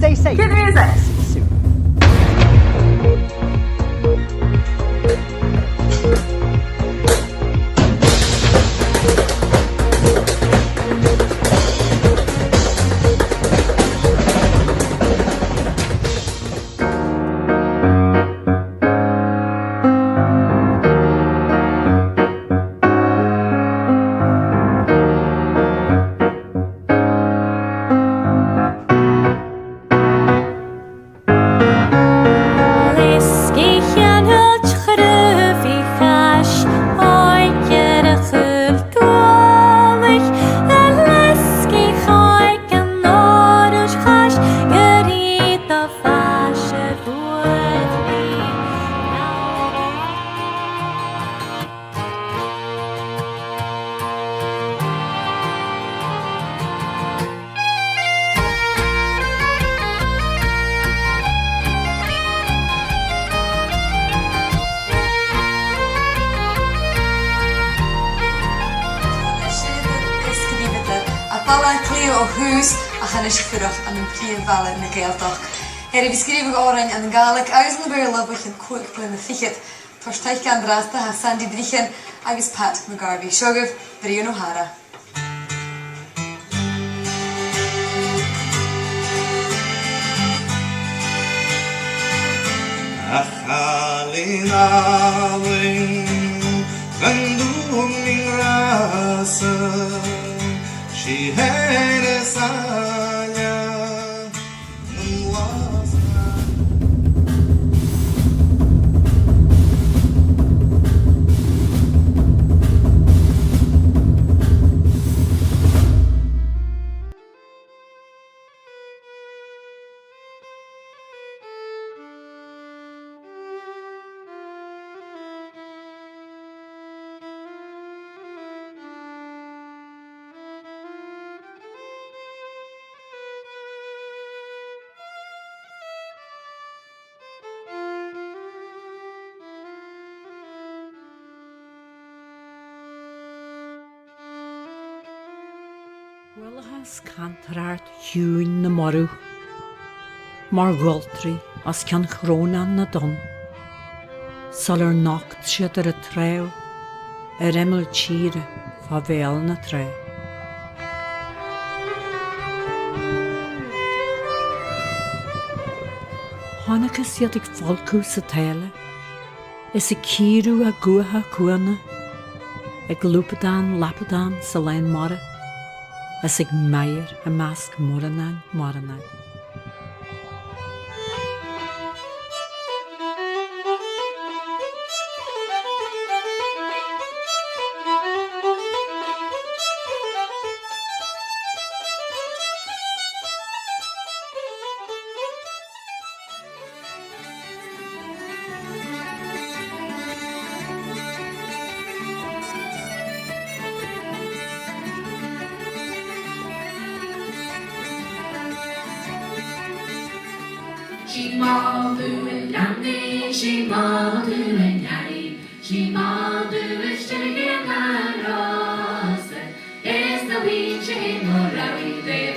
they say. Good music. See you soon. Bhile na Gaeltach. Bhí scríomh árainn an nGael agus na Dobhair lobach an cuairt blina fichiid. Tar teich gan drasta ha Sandy Drichan agus Pat McGarvey. Siogah bríon O'Hara. Albain gandum min rasa she had a sanya Gwylhas cantarart hiún na morw, mar gwoltri as can chronan na don. Sal nocht siad a trew, emel tíre fa fel na tre. Hannecha siad ag folcú sa teile, is a círu a guaha cuana, ag lúpadan lapadan sa lein mara, as ag meir a masc moranan. She maldu en landy, she maldu en jari, she maldu en stegen Áras. Is the oíche in Ónár, they